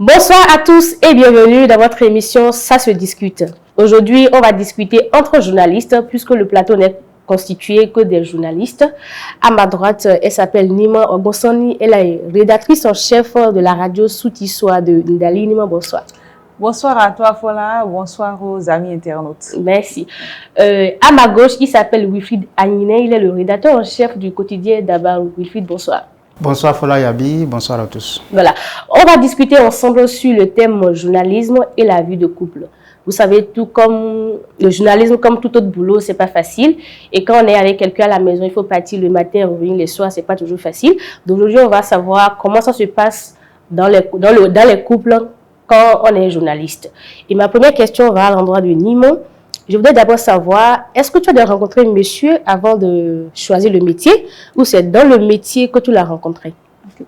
Bonsoir à tous et bienvenue dans votre émission Ça se discute. Aujourd'hui, on va discuter entre journalistes puisque le plateau n'est constitué que des journalistes. À ma droite, elle s'appelle Nima Ogbonsoni. Elle est rédactrice en chef de la radio Soutissoa de Ndali. Nima, bonsoir. Bonsoir à toi, Fola. Bonsoir aux amis internautes. Merci. À ma gauche, il s'appelle Wilfried Agnine. Il est le rédacteur en chef du quotidien d'Abar. Wilfried, bonsoir. Bonsoir Fola Yabi, bonsoir à tous. Voilà, on va discuter ensemble sur le thème journalisme et la vie de couple. Vous savez, tout comme le journalisme, comme tout autre boulot, c'est pas facile. Et quand on est avec quelqu'un à la maison, il faut partir le matin, revenir le soir, c'est pas toujours facile. Donc aujourd'hui, on va savoir comment ça se passe dans les couples quand on est journaliste. Et ma première question va à l'endroit de Nimon. Je voudrais d'abord savoir, est-ce que tu as rencontré monsieur avant de choisir le métier ou c'est dans le métier que tu l'as rencontré?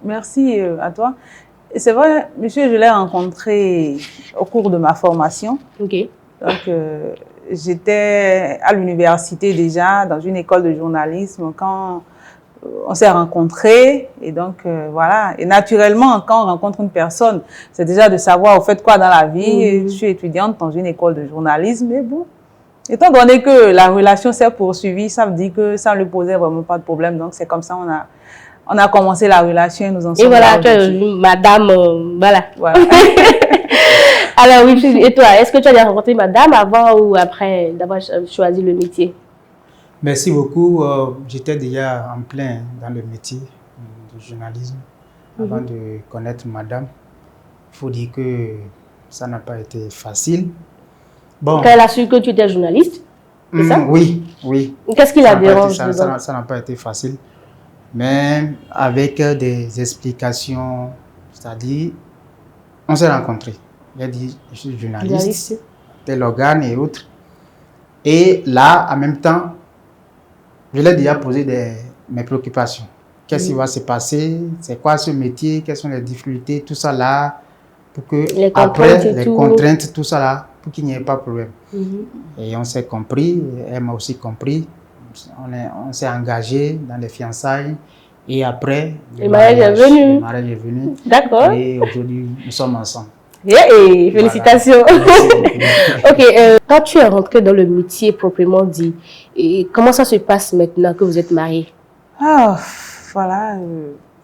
Merci à toi. C'est vrai, monsieur, je l'ai rencontré au cours de ma formation. Ok. Donc, j'étais à l'université déjà, dans une école de journalisme, quand on s'est rencontrés. Et donc, voilà. Et naturellement, quand on rencontre une personne, c'est déjà de savoir, au fait, quoi dans la vie. Je suis étudiante dans une école de journalisme, mais bon. Étant donné que la relation s'est poursuivie, ça veut dire que ça ne lui posait vraiment pas de problème. Donc, c'est comme ça on a commencé la relation et nous en sommes. Et voilà, tu as vu, madame, voilà. Alors, oui, et toi, est-ce que tu as rencontré madame avant ou après d'avoir choisi le métier? Merci beaucoup. J'étais déjà en plein dans le métier du journalisme avant de connaître madame. Il faut dire que ça n'a pas été facile. Bon. Quand elle a su que tu étais journaliste, c'est ça? Oui, oui. Qu'est-ce qui la dérange? Ça n'a pas été facile. Mais avec des explications, c'est-à-dire, on s'est rencontrés. Il a dit, je suis journaliste, tel organe et autres. Et là, en même temps, je lui ai déjà posé mes préoccupations. Qu'est-ce qui va se passer? C'est quoi ce métier? Quelles sont les difficultés? Tout ça là, pour que les contraintes, tout ça là, pour qu'il n'y ait pas de problème. Et on s'est compris, elle m'a aussi compris. On s'est engagé dans les fiançailles et après, le mariage est venu. D'accord. Et aujourd'hui, nous sommes ensemble. Félicitations. Voilà. Ok, quand tu es rentré dans le métier proprement dit, et comment ça se passe maintenant que vous êtes mariés? Voilà.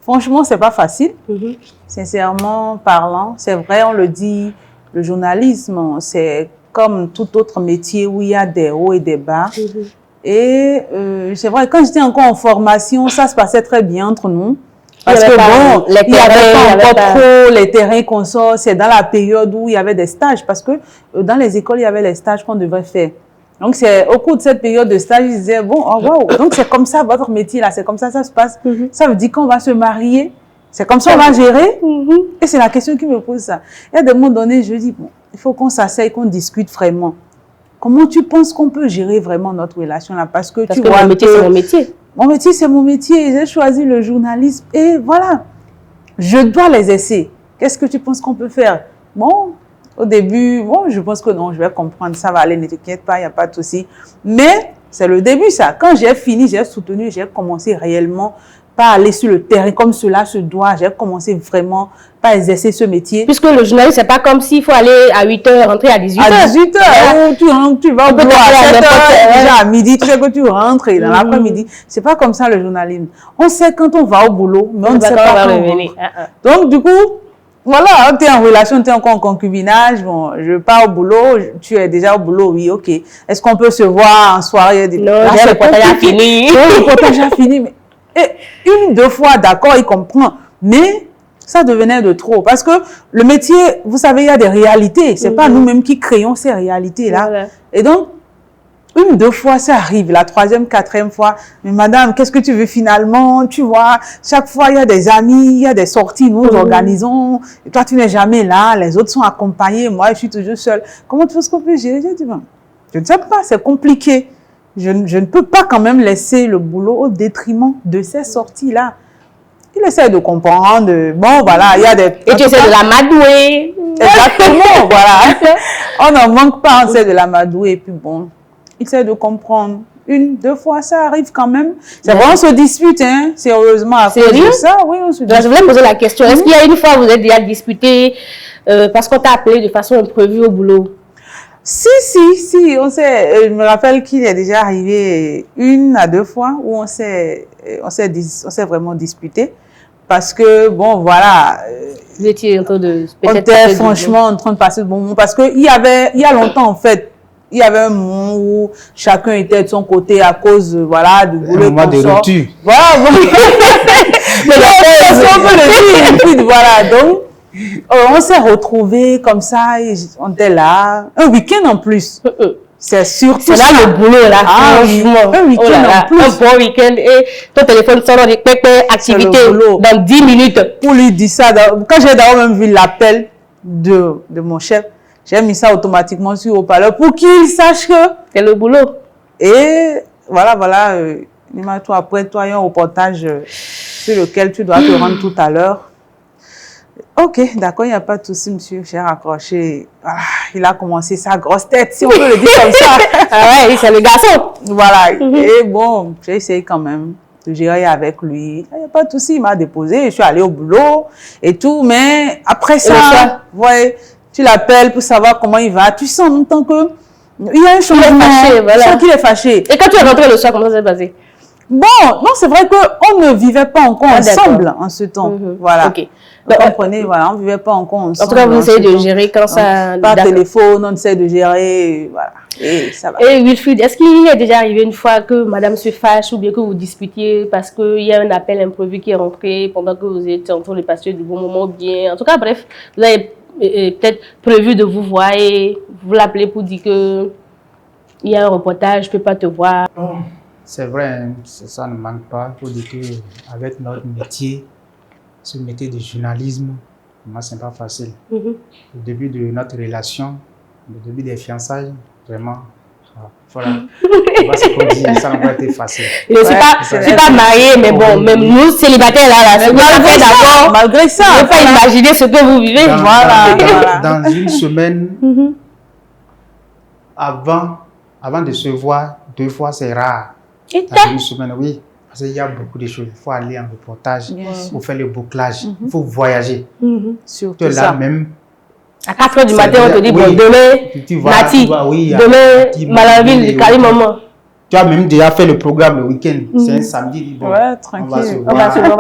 Franchement, c'est pas facile. Sincèrement parlant, c'est vrai, on le dit, le journalisme, c'est comme tout autre métier où il y a des hauts et des bas. Et c'est vrai, quand j'étais encore en formation, ça se passait très bien entre nous. Parce que bon, il n'y avait pas encore trop les terrains qu'on sort. C'est dans la période où il y avait des stages. Parce que dans les écoles, il y avait les stages qu'on devait faire. Donc, c'est au cours de cette période de stage, ils disaient, bon, oh, wow, donc c'est comme ça votre métier là, c'est comme ça se passe. Ça veut dire qu'on va se marier. C'est comme ça on va gérer. Et c'est la question qui me pose ça. Et à des moments donnés, je dis, bon, il faut qu'on s'asseye, qu'on discute vraiment. Comment tu penses qu'on peut gérer vraiment notre relation là? Parce que tu vois, mon métier, c'est mon métier. Mon métier, c'est mon métier. J'ai choisi le journalisme. Et voilà, je dois les essayer. Qu'est-ce que tu penses qu'on peut faire? Bon, au début, bon, je pense que non, je vais comprendre. Ça va aller, ne t'inquiète pas, il n'y a pas de souci. Mais c'est le début, ça. Quand j'ai fini, j'ai soutenu, j'ai commencé réellement pas aller sur le terrain comme cela se doit. J'ai commencé vraiment pas exercer ce métier. Puisque le journalisme, c'est pas comme s'il faut aller à 8h, rentrer à 18h. À 18h, tu rentres, tu vas au boulot à 7h, déjà à midi, tu sais que tu rentres et dans l'après-midi. C'est pas comme ça le journalisme. On sait quand on va au boulot, mais on ne sait pas quand on rentre. Donc du coup, voilà, tu es en relation, tu es encore en concubinage, bon, je pars au boulot, tu es déjà au boulot, oui, ok. Est-ce qu'on peut se voir en soirée? Non, le reportage a fini. Le reportage a fini, mais une, deux fois, d'accord, il comprend, mais ça devenait de trop. Parce que le métier, vous savez, il y a des réalités. C'est pas nous-mêmes qui créons ces réalités-là. Et donc, une, deux fois, ça arrive. La troisième, quatrième fois, mais madame, qu'est-ce que tu veux finalement? Tu vois, chaque fois, il y a des amis, il y a des sorties, nous organisons. Et toi, tu n'es jamais là. Les autres sont accompagnés. Moi, je suis toujours seule. Comment tu penses qu'on peut gérer? Je dis, ben, je ne sais pas, c'est compliqué. Je ne peux pas quand même laisser le boulot au détriment de ces sorties-là. Il essaie de comprendre. Bon, voilà, il y a des... Et tu essaies de l'amadouer. Exactement, voilà. On n'en manque pas, on essaie de l'amadouer. Et puis bon, il essaie de comprendre. 1, 2 fois, ça arrive quand même. C'est vrai, on se dispute, hein, sérieusement, à cause de ça. Oui, on se dispute. Je voulais poser la question. Est-ce qu'il y a une fois où vous êtes déjà disputé parce qu'on t'a appelé de façon imprévue au boulot? Si, je me rappelle qu'il est déjà arrivé 1 à 2 fois où on s'est vraiment disputé. Parce que, bon, voilà. Vous étiez en train de... On était franchement en train de passer de bon moment. Parce qu'il y a longtemps, en fait, il y avait un moment où chacun était de son côté à cause, voilà, du boulot. Un moment de rupture. Voilà, voilà, donc, on s'est retrouvés comme ça, et on était là, un week-end en plus. C'est surtout c'est là le boulot, là, franchement. Un week-end en plus. Un bon week-end et ton téléphone sonne, on dit activité dans 10 minutes. Pour lui dire ça, quand j'ai d'abord même vu l'appel de mon chef, j'ai mis ça automatiquement sur haut-parleur pour qu'il sache que c'est le boulot. Et voilà, toi, après, toi, il y a un reportage sur lequel tu dois te rendre tout à l'heure. Ok, d'accord, il n'y a pas de souci, monsieur. J'ai raccroché. Voilà, il a commencé sa grosse tête, si on peut le dire comme ça. Ah ouais, c'est le garçon. Voilà. Et bon, j'ai essayé quand même de gérer avec lui. Il n'y a pas de souci, il m'a déposé. Je suis allée au boulot et tout. Mais après ça, ouais, tu l'appelles pour savoir comment il va. Tu sens en même temps que il y a un changement. Voilà. Tu sens qu'il est fâché. Et quand tu es rentré le soir, comment ça s'est passé? Bon, non, c'est vrai qu'on ne vivait pas encore ensemble en ce temps. Voilà. Ok. Vous comprenez, voilà, on ne vivait pas encore ensemble. En tout cas, vous essayez de gérer quand ça... Par téléphone, on essaie de gérer, voilà, et ça va. Et Wilfried, est-ce qu'il est déjà arrivé une fois que madame se fâche ou bien que vous disputiez parce qu'il y a un appel imprévu qui est rentré pendant que vous étiez en train de passer du bon moment ou bien... En tout cas, bref, vous avez peut-être prévu de vous voir et vous l'appelez pour dire que il y a un reportage, je ne peux pas te voir. C'est vrai, ça ne manque pas. Il faut dire qu'avec notre métier, ce métier de journalisme, moi, ce n'est pas facile. Au début de notre relation, au début des fiançailles, vraiment, voilà, c'est qu'on dit, ça n'a pas été facile. Je ne suis pas mariée, mais bon, même nous, célibataires, malgré ça, je ne peux pas imaginer ce que vous vivez. Dans une semaine, avant de se voir 2 fois, c'est rare. Dans une semaine, oui. Parce qu'il y a beaucoup de choses. Il faut aller en reportage, il faut faire le bouclage, il faut voyager. Surtout là, même. À 4 h du matin, on te dit, bon, demain, Nati, demain, Malaville, Kalimama. Tu as même déjà fait le programme le week-end. C'est un samedi. Bon, ouais, tranquille. On va sortir.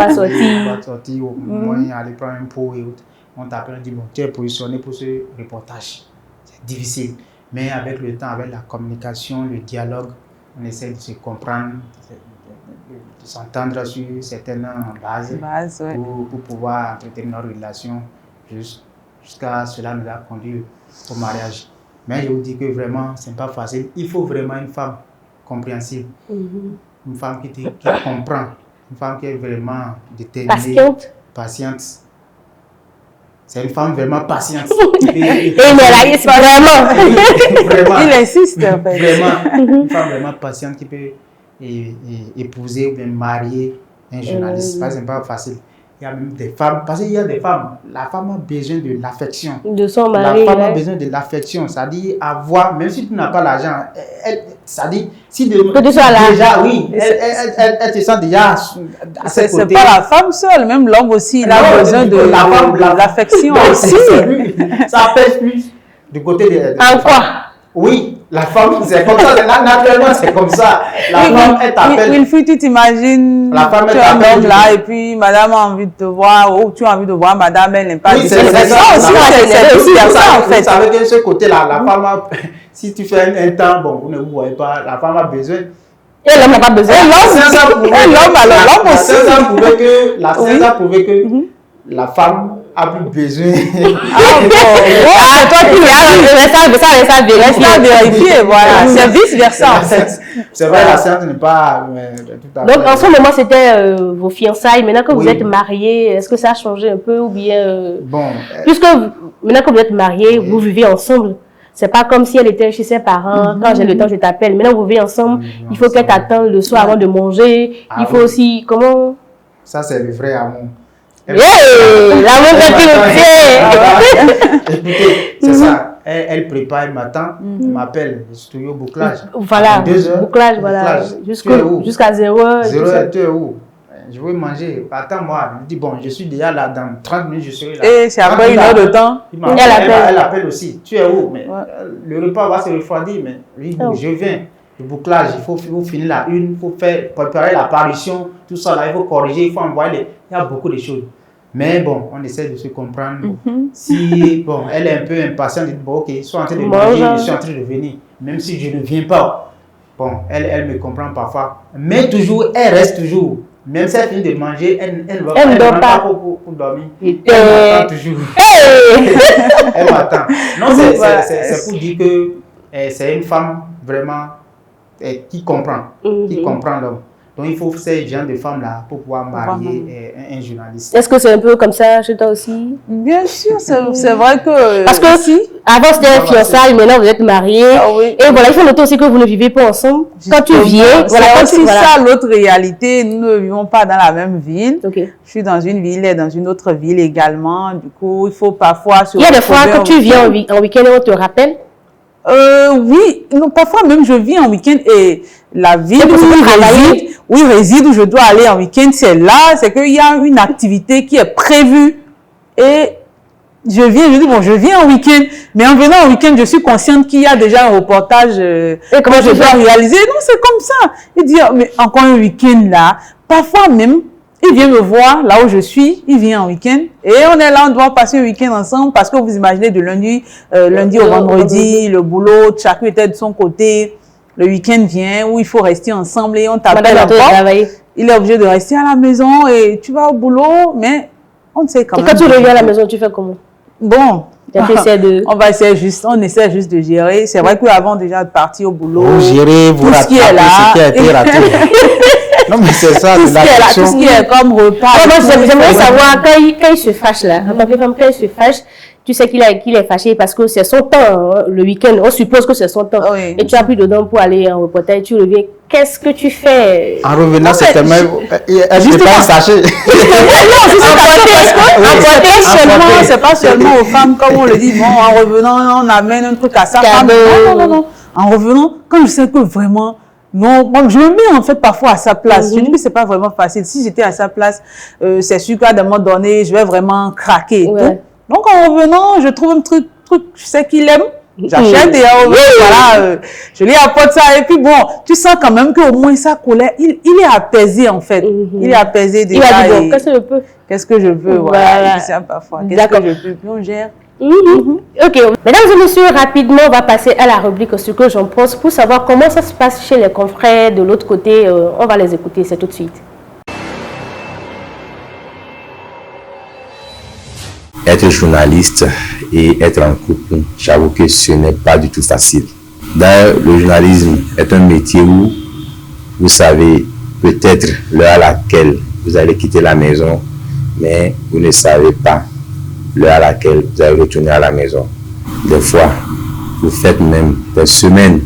On va sortir, au moins aller prendre un pot et autres. On t'appelle, on dit, bon, tu es positionné pour ce reportage. C'est difficile. Mais avec le temps, avec la communication, le dialogue, on essaie de se comprendre, de s'entendre sur certaines bases ouais. pour pouvoir entretenir notre relation jusqu'à cela nous a conduit au mariage. Mais je vous dis que vraiment, ce n'est pas facile. Il faut vraiment une femme compréhensive, une femme qui comprend, une femme qui est vraiment déterminée, patiente. C'est une femme vraiment patiente. Et vraiment. Il insiste en fait. Vraiment, une femme vraiment patiente qui peut épouser ou bien marier un journaliste. Ce n'est pas facile. Il y a même des femmes, parce qu'il y a des femmes, la femme a besoin de l'affection. De son mari. La femme a besoin de l'affection, c'est-à-dire avoir, même si tu n'as pas l'argent, c'est-à-dire, si déjà, oui, elle te sent déjà à ses côtés. C'est pas la femme seule, même l'homme aussi, il a besoin de l'affection aussi. Ça pèse plus du côté de... En quoi? Oui, la femme, c'est comme ça, naturellement, c'est comme ça. La femme, elle t'appelle. Une fille, tu t'imagines, tu es un homme là, et puis madame a envie de te voir, ou tu as envie de voir madame, elle n'est pas... Oui, c'est ça aussi, en fait. Vous savez que de ce côté-là, la femme a, si tu fais un temps, bon, vous ne vous voyez pas, la femme a besoin. Et l'homme n'a pas besoin. L'homme aussi. La science a prouvé que la femme a plus besoin. Toi, tu resta vérifier, voilà. C'est vice-versa, en fait. C'est vrai, la science n'est pas tout à fait. Donc, en ce moment, c'était vos fiançailles. Maintenant que vous êtes mariés, est-ce que ça a changé un peu ou bien... Bon. Puisque maintenant que vous êtes mariés, vous vivez ensemble. C'est pas comme si elle était chez ses parents. Quand j'ai le temps, je t'appelle. Maintenant, vous vivez ensemble. Il faut qu'elle t'attende le soir avant de manger. Il faut aussi... Comment... Ça, c'est le vrai amour. L'amour de Écoutez, c'est ça. elle prépare, elle m'attend, elle m'appelle, je suis au bouclage. Voilà, 2 heures. bouclage, voilà. Jusqu'à 0 heure. 0 heure, tu es où? Je veux manger. Attends-moi. Je me dis, bon, je suis déjà là, dans 30 minutes, je serai là. Et c'est après 1 heure de temps. Elle appelle aussi. Tu es où? Mais le repas va se refroidir, mais je viens. Le bouclage, il faut finir la une, il faut préparer l'apparition, tout ça là, il faut corriger, il faut envoyer. Il y a beaucoup de choses. Mais bon, on essaie de se comprendre. Si bon, elle est un peu impatiente, elle dit, bon, ok, je suis en train de manger, je suis en train de venir. Même si je ne viens pas, bon, elle me comprend parfois. Mais toujours, elle reste toujours. Même si elle finit de manger, elle ne va pas pour dormir. Elle m'attend toujours. Elle m'attend. Non, c'est pour dire que c'est une femme vraiment qui comprend l'homme. Donc il faut ces gens de femmes-là pour pouvoir marier un journaliste. Est-ce que c'est un peu comme ça chez toi aussi? Bien sûr, c'est vrai que... Parce que avant c'était un fiançailles, maintenant vous êtes mariés. Et voilà, il faut noter aussi que vous ne vivez pas ensemble. Quand tu viens, voilà, c'est aussi ça l'autre réalité. Nous ne vivons pas dans la même ville. Je suis dans une ville, elle est dans une autre ville également. Du coup, il faut parfois... Il y a des fois que tu viens en week-end et on te rappelle? Oui, non, parfois même je viens en week-end et la ville où je réside, où je dois aller en week-end, c'est là, c'est qu'il y a une activité qui est prévue et je viens en week-end, mais en venant en week-end, je suis consciente qu'il y a déjà un reportage que je dois réaliser. Non, c'est comme ça. Et dire, mais encore un week-end là, parfois même, il vient me voir là où je suis, il vient en week-end et on est là, on doit passer un week-end ensemble parce que vous imaginez de lundi au vendredi, le boulot, chacun était de son côté, le week-end vient où il faut rester ensemble et on t'appelle encore. Il est obligé de rester à la maison et tu vas au boulot, mais on sait quand même. Et quand tu reviens à la maison, tu fais comment? Bon, on essaie juste de gérer. C'est vrai qu'avant déjà de partir au boulot, vous gérez, vous rattrapez ce qui a été raté. Non, mais c'est ça, tout ce qui est comme repas. J'aimerais savoir, quand il se fâche là, quand il se fâche, tu sais qu'il est fâché parce que c'est son temps, hein, le week-end, on suppose que c'est son temps. Et tu as plus dedans pour aller en reportage, tu reviens. Qu'est-ce que tu fais? En revenant, c'est tellement... Elle ne pas sachet. Non, c'est pas seulement aux femmes, comme on le dit, bon, en revenant, on amène un truc à sa femme. Non. En revenant, quand je sais que vraiment... Non, je me mets en fait parfois à sa place. Je dis que c'est pas vraiment facile. Si j'étais à sa place, c'est sûr qu'à un moment donné, je vais vraiment craquer. Donc en revenant, je trouve un truc, je sais qu'il aime. J'achète et voilà, je lui apporte ça. Et puis bon, tu sens quand même qu'au moins sa colère, il est apaisé en fait. Il est apaisé déjà. Il a dit bon, qu'est-ce que je peux? Qu'est-ce que je veux? Voilà. C'est parfois. Qu'est-ce que je peux? Puis on gère. Ok, mesdames et messieurs, rapidement, on va passer à la rubrique Ce que j'en pense pour savoir comment ça se passe chez les confrères de l'autre côté. On va les écouter, c'est tout de suite. Être journaliste et être en couple, j'avoue que ce n'est pas du tout facile. D'ailleurs, le journalisme est un métier où vous savez peut-être l'heure à laquelle vous allez quitter la maison, mais vous ne savez pas l'heure à laquelle vous allez retourner à la maison. Des fois, vous faites même des semaines,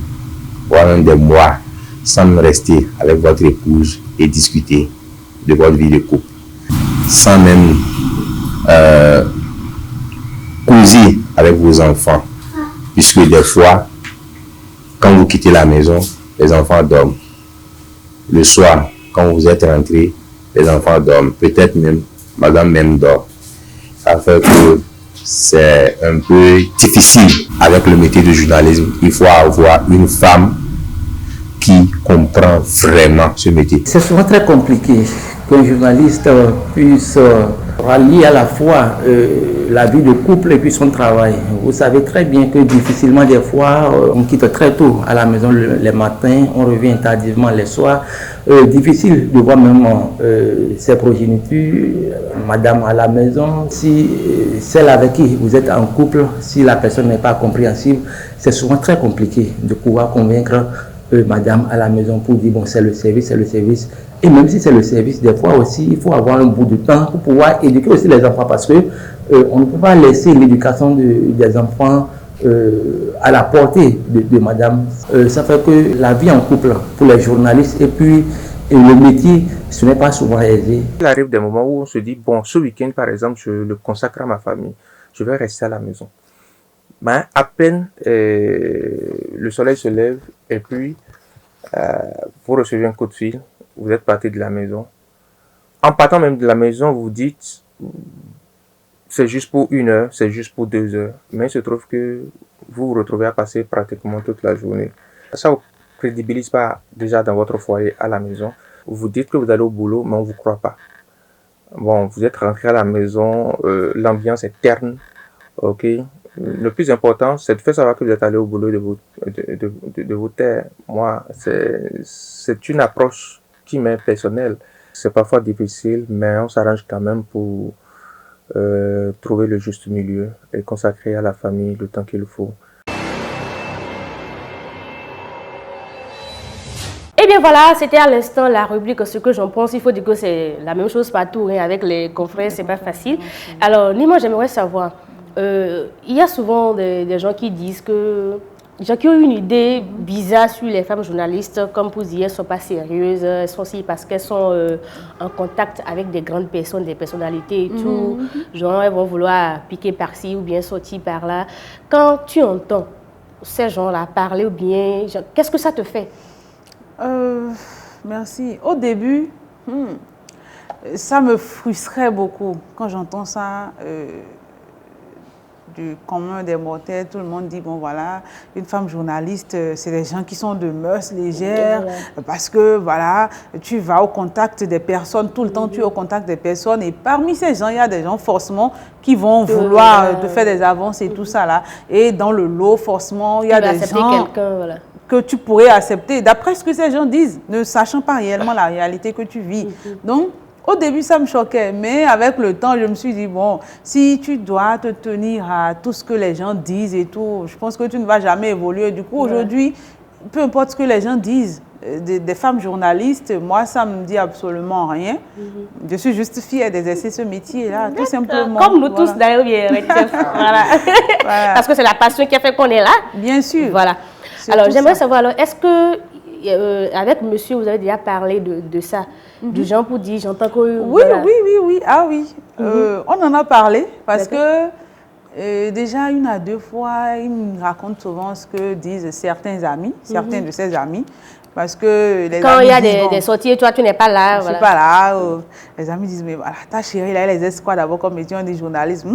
voire même des mois, sans même rester avec votre épouse et discuter de votre vie de couple. Sans même causer avec vos enfants. Puisque des fois, quand vous quittez la maison, les enfants dorment. Le soir, quand vous êtes rentré, les enfants dorment. Peut-être même, madame même dort. Ça fait que c'est un peu difficile avec le métier de journalisme. Il faut avoir une femme qui comprend vraiment ce métier. C'est souvent très compliqué qu'un journaliste puisse rallier à la fois la vie de couple et puis son travail. Vous savez très bien que difficilement des fois on quitte très tôt à la maison les matins, on revient tardivement les soirs. Difficile de voir même ses progénitures, madame à la maison. Si celle avec qui vous êtes en couple, si la personne n'est pas compréhensive, c'est souvent très compliqué de pouvoir convaincre madame à la maison pour dire bon c'est le service, c'est le service. Et même si c'est le service, des fois aussi, il faut avoir un bout de temps pour pouvoir éduquer aussi les enfants parce que on ne peut pas laisser l'éducation des enfants à la portée de madame. Ça fait que la vie en couple pour les journalistes et puis le métier, ce n'est pas souvent aisé. Il arrive des moments où on se dit, bon, ce week-end par exemple, je le consacre à ma famille, je vais rester à la maison. Ben, à peine le soleil se lève et puis vous recevez un coup de fil, vous êtes parti de la maison. En partant même de la maison, vous dites c'est juste pour 1 heure, c'est juste pour 2 heures. Mais il se trouve que vous vous retrouvez à passer pratiquement toute la journée. Ça ne vous crédibilise pas déjà dans votre foyer à la maison. Vous dites que vous allez au boulot, mais on ne vous croit pas. Bon, vous êtes rentré à la maison, l'ambiance est terne, ok. Le plus important, c'est de faire savoir que vous êtes allé au boulot de vous taire. Moi, c'est une approche qui m'est personnelle. C'est parfois difficile, mais on s'arrange quand même pour trouver le juste milieu et consacrer à la famille le temps qu'il faut. Et bien voilà, c'était à l'instant la rubrique Ce que j'en pense. Il faut dire que c'est la même chose partout, hein, avec les confrères, c'est pas facile. Alors, Nima, j'aimerais savoir, il y a souvent des gens qui disent que, des gens qui ont une idée bizarre sur les femmes journalistes, comme pour dire qu'elles ne sont pas sérieuses, elles sont aussi parce qu'elles sont en contact avec des grandes personnes, des personnalités et tout. Genre, elles vont vouloir piquer par-ci ou bien sortir par-là. Quand tu entends ces gens-là parler ou bien, qu'est-ce que ça te fait? Merci. Au début, ça me frustrait beaucoup quand j'entends ça du commun des mortels. Tout le monde dit, bon voilà, une femme journaliste, c'est des gens qui sont de mœurs légères, parce que voilà, tu vas au contact des personnes, tout le temps tu es au contact des personnes, et parmi ces gens, il y a des gens forcément qui vont vouloir te faire des avances et tout ça là. Et dans le lot, forcément, il y a des gens que tu pourrais accepter, d'après ce que ces gens disent, ne sachant pas réellement la réalité que tu vis. Donc, au début, ça me choquait, mais avec le temps, je me suis dit, bon, si tu dois te tenir à tout ce que les gens disent et tout, je pense que tu ne vas jamais évoluer. Du coup, aujourd'hui, peu importe ce que les gens disent, des femmes journalistes, moi, ça ne me dit absolument rien. Je suis juste fière d'exercer ce métier-là, tout simplement. Comme nous tous, d'ailleurs, voilà. Parce que c'est la passion qui a fait qu'on est là. Bien sûr. Voilà. Alors, j'aimerais savoir, alors, est-ce que, avec monsieur, vous avez déjà parlé de ça, du genre pour dire, j'entends que... Oui, voilà. Oui. Ah oui. On en a parlé parce que déjà 1 à 2 fois, il me raconte souvent ce que disent certains amis, certains de ses amis. Parce que les quand amis il y a disent, des sorties, toi, tu n'es pas là. Je ne suis pas là. Les amis disent, mais voilà, ta chérie, là, elle exerce quoi d'abord comme métier? On dit journaliste.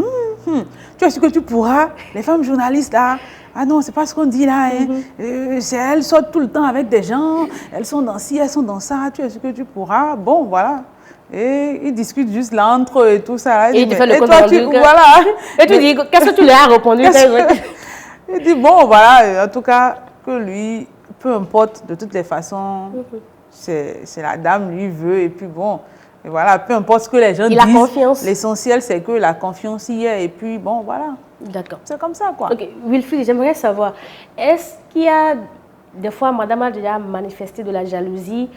Tu es sûr que tu pourras? Les femmes journalistes, là, ah non, c'est pas ce qu'on dit là. Elles sortent tout le temps avec des gens. Elles sont dans ci, elles sont dans ça. Tu es sûr que tu pourras? Bon, voilà. Et ils discutent juste là entre eux et tout ça. Et tu fais le compte toi, rendu. Voilà. Et tu dis, qu'est-ce que tu lui as répondu? Il dit, bon, voilà, en tout cas, que lui, peu importe, de toutes les façons, c'est la dame, lui veut. Et puis bon, et voilà, peu importe ce que les gens disent. Il a confiance. L'essentiel, c'est que la confiance y est. Et puis bon, voilà. D'accord. C'est comme ça, quoi. Ok, Wilfried, j'aimerais savoir, est-ce qu'il y a des fois, madame a déjà manifesté de la jalousie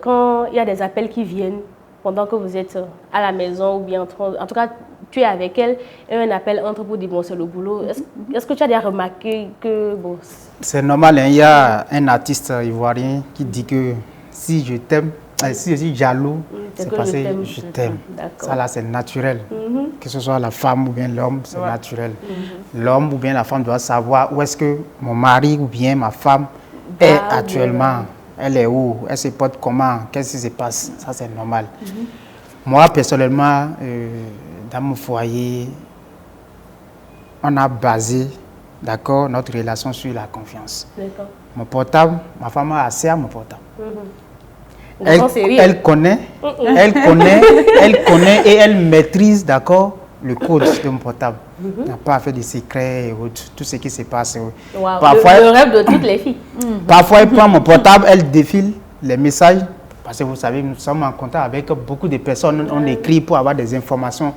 quand il y a des appels qui viennent pendant que vous êtes à la maison ou bien en tout cas, tu es avec elle et un appel entre pour dire bon, c'est le boulot. Est-ce que tu as déjà remarqué que bon... C'est normal, hein, il y a un artiste ivoirien qui dit que si je t'aime, si je suis jaloux, c'est parce que je t'aime. Ça là, c'est naturel. Que ce soit la femme ou bien l'homme, c'est naturel. L'homme ou bien la femme doit savoir où est-ce que mon mari ou bien ma femme est actuellement. Elle est où? Elle se porte comment? Qu'est-ce qui se passe? Ça, c'est normal. Moi, personnellement, dans mon foyer, on a basé, d'accord, notre relation sur la confiance. Mon portable, ma femme a accès à mon portable. Elle connaît et elle maîtrise, d'accord, le code de mon portable. Il n'a pas à faire des secrets et autres, tout ce qui se passe. Parfois, le rêve de toutes les filles. Parfois, elle prend mon portable, elle défile les messages. Parce que vous savez, nous sommes en contact avec beaucoup de personnes. On écrit pour avoir des informations.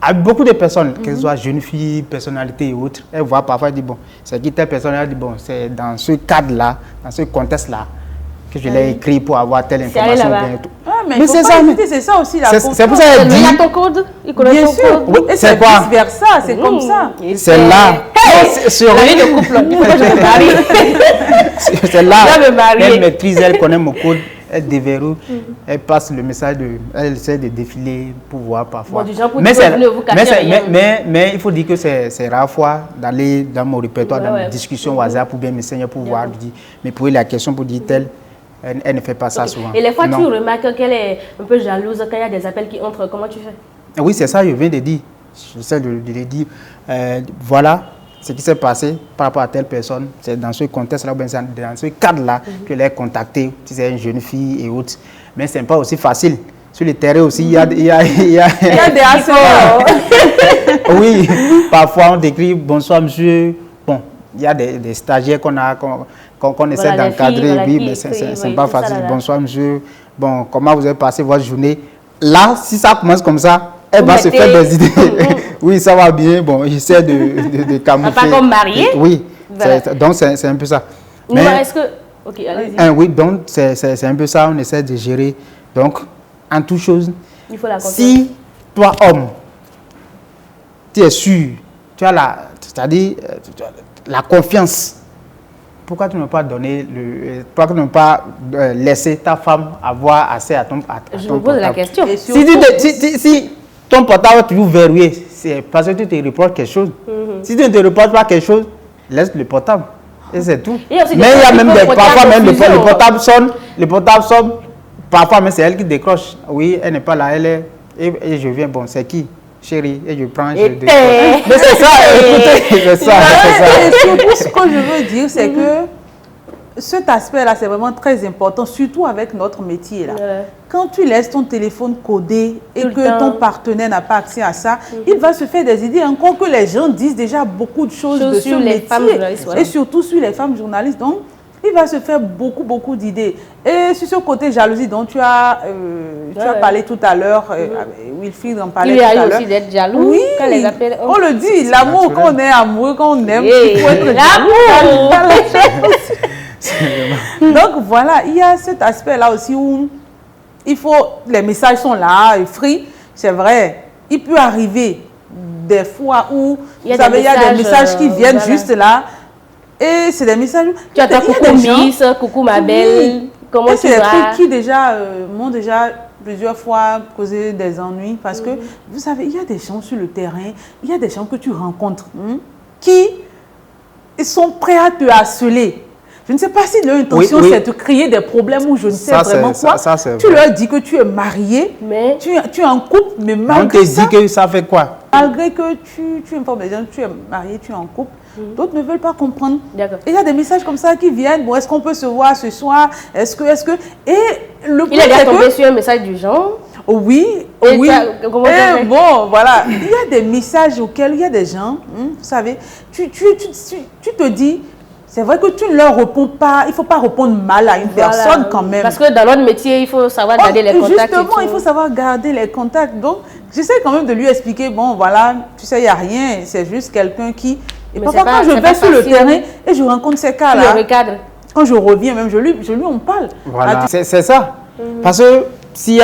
Avec beaucoup de personnes, que ce soit jeunes filles, personnalités et autres. Elle voit parfois, elle dit, bon, c'est qui telle personne? Elle dit, bon, c'est dans ce cadre-là, dans ce contexte-là, que je l'ai écrit pour avoir telle information. Mais c'est ça, c'est ça aussi la confiance. C'est pour ça qu'elle dit. Il y a ton code, il connaît ton code. Oui, c'est quoi? Vice versa, c'est comme ça. C'est là. C'est le couple. C'est là. Elle maîtrise, elle connaît mon code. elle déverrouille, elle passe le message, elle essaie de défiler pour voir parfois. Bon, du genre pour mais, vous cacher rien. mais il faut dire que c'est rare fois d'aller dans mon répertoire, dans une discussion au hasard pour bien m'enseigner, pour voir, dire, mais pour la question, pour dire telle, elle ne fait pas ça souvent. Et les fois, tu remarques qu'elle est un peu jalouse quand il y a des appels qui entrent, comment tu fais? Oui, c'est ça, je viens de dire. J'essaie de dire, voilà ce qui s'est passé par rapport à telle personne. C'est dans ce contexte-là, dans ce cadre-là que l'ai contacté, si c'est une jeune fille et autres. Mais ce n'est pas aussi facile. Sur le terrain aussi, il y a des assureurs. Oui, parfois on décrit bonsoir monsieur. Bon, il y a des stagiaires qu'on essaie d'encadrer, oui, mais c'est pas facile. Bonsoir monsieur. Bon, comment vous avez passé votre journée? Là, si ça commence comme ça, elle va se faire des idées. Oui, ça va bien. Bon, j'essaie de camoufler. Pas comme mariée. Oui, voilà. Donc c'est un peu ça. Mais est-ce que... Ok, allez-y. Oui, donc c'est un peu ça, on essaie de gérer. Donc, en toute chose, il faut la si toi, homme, tu es sûr, tu as c'est-à-dire la confiance, pourquoi tu ne peux pas donner pourquoi tu ne peux pas laisser ta femme avoir accès à ton portable? Je me pose la question. Si ton portable est toujours verrouillé, c'est parce que tu te reproches quelque chose. Si tu ne te reproches pas quelque chose, laisse le portable. Et c'est tout. Mais il y a même parfois même le portable sonne, parfois même c'est elle qui décroche. Oui, elle n'est pas là, elle est. Et je viens, bon, c'est qui? Chérie, et je prends. Mais c'est ça, écoutez, c'est ça. Et surtout, ce que je veux dire, c'est que cet aspect-là, c'est vraiment très important, surtout avec notre métier là. Quand tu laisses ton téléphone codé et que ton partenaire n'a pas accès à ça, il va se faire des idées. Encore que les gens disent déjà beaucoup de choses de ce métier et surtout sur les femmes journalistes. Donc, il va se faire beaucoup d'idées. Et sur ce côté jalousie dont tu as parlé tout à l'heure, Wilfried en parlait tout à l'heure. Il y a aussi d'être jaloux quand les appels... On le dit, l'amour, quand on est amoureux, quand on aime, il faut être jaloux. Donc voilà, il y a cet aspect-là aussi où les messages sont là, free, c'est vrai. Il peut arriver des fois où, vous savez, il y a des messages qui viennent juste là. Et c'est des messages... Tu attends coucou Miss, coucou ma belle, comment tu vas? C'est des trucs qui déjà m'ont déjà plusieurs fois causé des ennuis parce que, vous savez, il y a des gens sur le terrain, il y a des gens que tu rencontres qui sont prêts à te harceler. Je ne sais pas si leur intention c'est de créer des problèmes ou je ne sais vraiment quoi. Tu leur dis que tu es marié, mais tu es en couple, mais malgré ça... On te dit que ça fait quoi? Malgré que tu informes les gens, tu es marié, tu es en couple, d'autres ne veulent pas comprendre. Et il y a des messages comme ça qui viennent. Bon, est-ce qu'on peut se voir ce soir? Est-ce que... Et le il est déjà tombé sur un message du genre. Oui, oui. Et bon, voilà. Il y a des messages auxquels il y a des gens, vous savez, tu te dis... C'est vrai que tu ne leur réponds pas, il ne faut pas répondre mal à une personne quand même. Parce que dans notre métier, il faut savoir garder les contacts. Justement, il faut savoir garder les contacts. Donc, j'essaie quand même de lui expliquer, bon voilà, tu sais, il n'y a rien, c'est juste quelqu'un qui... Et parfois, quand je vais sur le terrain et je rencontre ces cas-là, quand je reviens même, je lui en parle. Voilà, c'est ça. Parce que si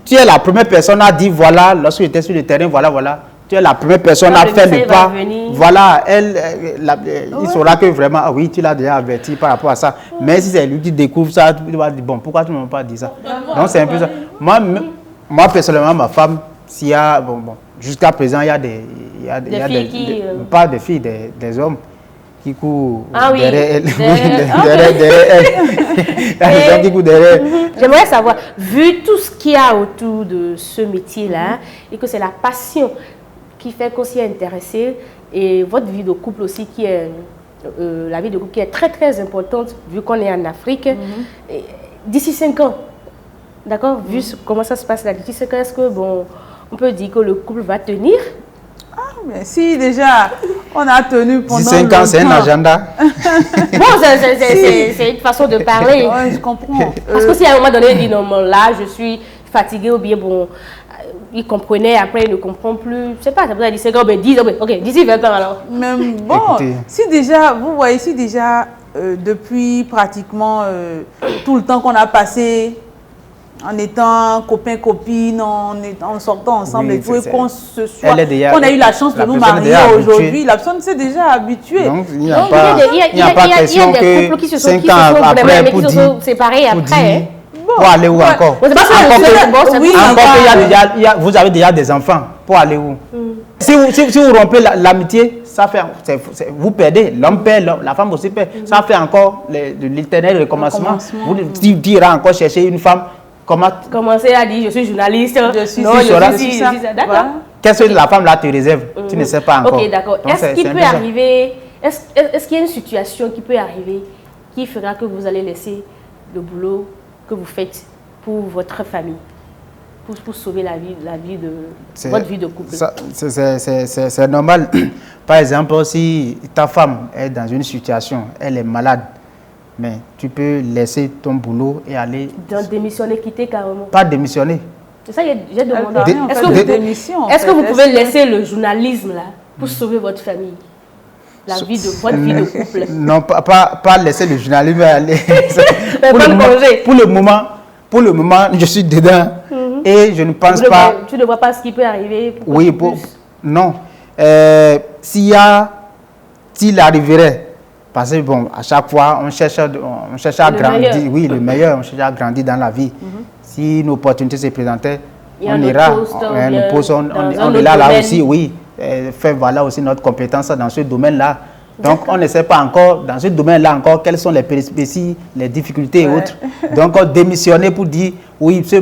tu es la première personne à dire, voilà, lorsque j'étais sur le terrain, voilà, tu es la première personne à faire le pas. Voilà, il saura que vraiment, ah oui, tu l'as déjà averti par rapport à ça. Mais si c'est lui qui découvre ça, tu vas dire, bon, pourquoi tu ne m'as pas dit ça? Donc c'est un peu ça. Moi personnellement, ma femme, s'il y a, jusqu'à présent, il y a des pas des filles, des hommes qui courent derrière elle. Derrière elle. J'aimerais savoir, vu tout ce qu'il y a autour de ce métier-là, et que c'est la passion qui fait qu'on s'y est intéressé, et votre vie de couple aussi qui est la vie de couple qui est très importante vu qu'on est en Afrique. D'ici 5 ans, d'accord, vu comment ça se passe là, d'ici 5 ans, est-ce que on peut dire que le couple va tenir? Ah, mais si déjà on a tenu pendant 5 ans, c'est un agenda. Bon, c'est une façon de parler. Oui, je comprends. Parce que si à un moment donné, il dit non, là, je suis fatigué ou bien il comprenait, après il ne comprend plus. Je sais pas, ça peut dire 5 ans, 10 ans, ok, d'ici 20 ans alors. Même bon, écoutez, si déjà, vous voyez, si déjà, depuis pratiquement tout le temps qu'on a passé en étant copain-copine, en sortant ensemble et tout, et qu'on a eu la chance de nous marier aujourd'hui, la personne s'est déjà habituée. Donc, il n'y a pas question que 5 ans après, qui se sont séparés après. Bon, pour aller où encore? C'est pas ça, Vous avez déjà des enfants, pour aller où? Si vous rompez l'amitié, ça fait, vous perdez, l'homme perd, la femme aussi perd. Ça fait encore l'éternel recommencement. Vous direz encore chercher une femme. Commencer à dire je suis journaliste, je suis ça. D'accord. Qu'est-ce que la femme là te réserve? Tu ne sais pas encore. Ok, d'accord. Est-ce qu'il peut arriver, est-ce qu'il y a une situation qui peut arriver qui fera que vous allez laisser le boulot que vous faites pour votre famille, pour sauver votre vie de couple? C'est normal. Par exemple, si ta femme est dans une situation, elle est malade, mais tu peux laisser ton boulot et aller... Démissionner, quitter carrément. Pas démissionner. C'est ça que j'ai demandé. Est-ce que vous pouvez laisser le journalisme là pour sauver votre famille, votre vie de couple? Non, pas laisser le journalisme aller. Pour le moment, je suis dedans et je ne pense pas... Tu ne vois pas ce qui peut arriver? Non. S'il arriverait, parce que bon, à chaque fois, on cherche à grandir. Oui, le meilleur, on cherche à grandir dans la vie. Si une opportunité se présentait, on ira. On est là aussi, oui. Faire voilà aussi notre compétence dans ce domaine-là. Donc, on ne sait pas encore, dans ce domaine-là encore, quelles sont les péripéties, les difficultés et autres. Donc, démissionner pour dire, oui, ce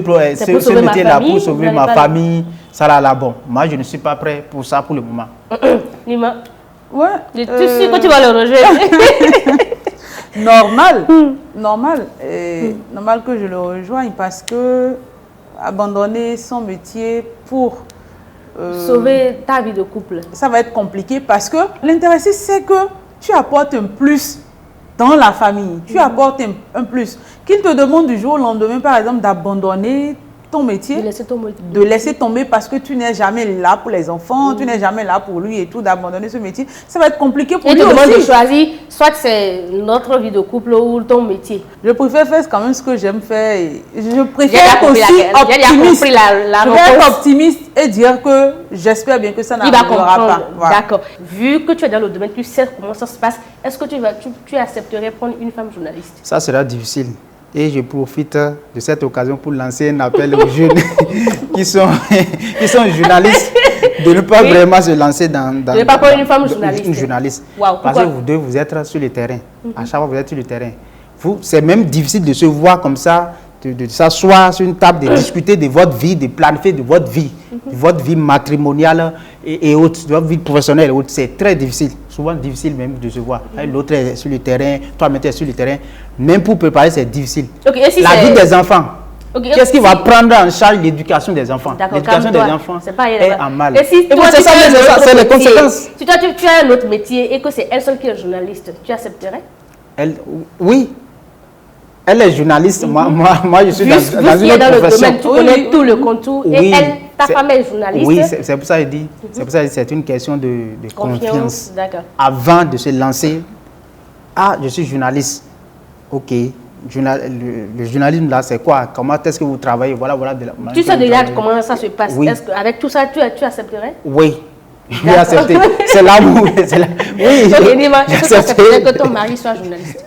métier-là, pour sauver ma famille, ça là, bon. Moi, je ne suis pas prêt pour ça pour le moment. Lima, ouais. Tu sais que tu vas le rejoindre. Normal. Normal que je le rejoigne parce que abandonner son métier pour sauver ta vie de couple, ça va être compliqué parce que l'intéressé, c'est que tu apportes un plus dans la famille. Tu apportes un plus. Qu'il te demande du jour au lendemain, par exemple, d'abandonner ton métier, de laisser tomber parce que tu n'es jamais là pour les enfants, tu n'es jamais là pour lui et tout, d'abandonner ce métier, ça va être compliqué pour lui aussi. Et tu demandes de choisir, soit c'est notre vie de couple ou ton métier. Je préfère faire quand même ce que j'aime faire. Je préfère être optimiste et dire que j'espère bien que ça n'arrivera pas. Voilà. D'accord. Vu que tu es dans le domaine, tu sais comment ça se passe, est-ce que tu accepterais prendre une femme journaliste? Ça sera difficile. Et je profite de cette occasion pour lancer un appel aux jeunes qui sont journalistes de ne pas vraiment se lancer dans ne pas prendre une femme journaliste. Wow, parce que vous deux, vous êtes sur le terrain. À chaque fois, vous êtes sur le terrain. C'est même difficile de se voir comme ça, de s'asseoir sur une table, de discuter de votre vie, de planifier de votre vie matrimoniale et autres, de votre vie professionnelle et autres. C'est très difficile, souvent difficile même de se voir. L'autre est sur le terrain, toi-même tu es sur le terrain. Même pour préparer, c'est difficile. La vie des enfants. Qu'est-ce qui va prendre en charge l'éducation des enfants? L'éducation des enfants est en mal. Et si c'est les conséquences. Si toi, tu as un autre métier et que c'est elle seule qui est journaliste, tu accepterais? Oui. Elle est journaliste, moi je suis dans une autre profession. Tu connais tout le contour et ta femme est journaliste. Oui, c'est pour ça que je dis, c'est une question de confiance. Avant de se lancer, je suis journaliste. Ok, le journalisme là, c'est quoi? Comment est-ce que vous travaillez? Voilà. Tu sais déjà comment ça se passe. Oui. Avec tout ça, tu accepterais? Oui. J'ai accepté. C'est l'amour. Oui. Est-ce que tu accepterais que ton mari soit journaliste?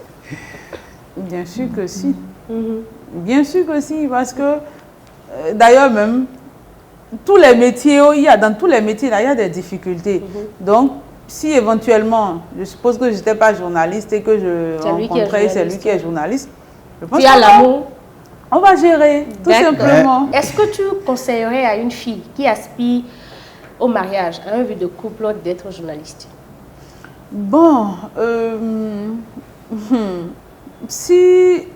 Bien sûr que si. Bien sûr que si, parce que d'ailleurs même, tous les métiers, dans tous les métiers, là, il y a des difficultés. Donc, si éventuellement, je suppose que je n'étais pas journaliste et que je rencontrais, c'est lui qui est journaliste. Je pense tu as l'amour. On va gérer, tout simplement. Est-ce que tu conseillerais à une fille qui aspire au mariage, à un vie de couple, d'être journaliste? Bon,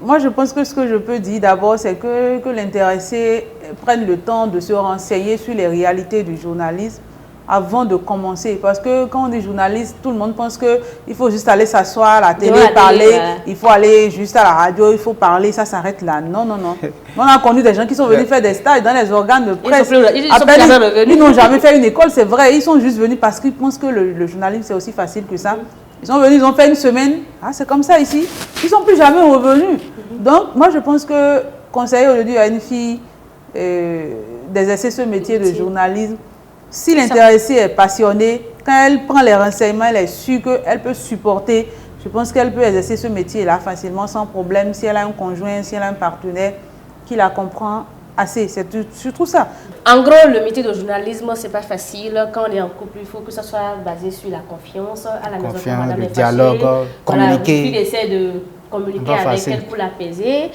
moi je pense que ce que je peux dire d'abord, c'est que l'intéressé prenne le temps de se renseigner sur les réalités du journalisme avant de commencer. Parce que quand on est journaliste, tout le monde pense qu'il faut juste aller s'asseoir à la télé, parler, il faut aller juste à la radio, il faut parler, ça s'arrête là. Non. On a connu des gens qui sont venus faire des stages dans les organes de presse. Ils n'ont jamais fait une école, c'est vrai. Ils sont juste venus parce qu'ils pensent que le journalisme, c'est aussi facile que ça. Ils sont venus, ils ont fait une semaine. C'est comme ça ici. Ils ne sont plus jamais revenus. Donc, moi, je pense que conseiller aujourd'hui à une fille d'exercer ce métier de journalisme, si l'intéressée est passionnée, quand elle prend les renseignements, elle est sûre qu'elle peut supporter. Je pense qu'elle peut exercer ce métier-là facilement, sans problème. Si elle a un conjoint, si elle a un partenaire, qui la comprend assez. C'est surtout ça. En gros, le métier de journalisme, c'est pas facile. Quand on est en couple, il faut que ça soit basé sur la confiance. À la maison, quand madame est dialogue, communiquer. Voilà, il essaie de communiquer avec elle pour l'apaiser.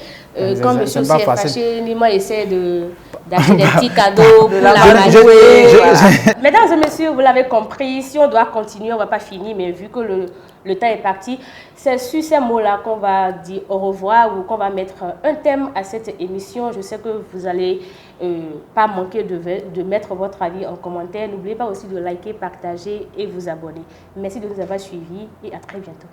Quand monsieur pas est facile. fâché, Nima essaie d'acheter des petits cadeaux pour la je- jouer. Mesdames et messieurs, vous l'avez compris, si on doit continuer, on ne va pas finir, mais vu que le temps est parti, c'est sur ces mots-là qu'on va dire au revoir ou qu'on va mettre un thème à cette émission. Je sais que vous allez pas manquer de mettre votre avis en commentaire. N'oubliez pas aussi de liker, partager et vous abonner. Merci de nous avoir suivis et à très bientôt.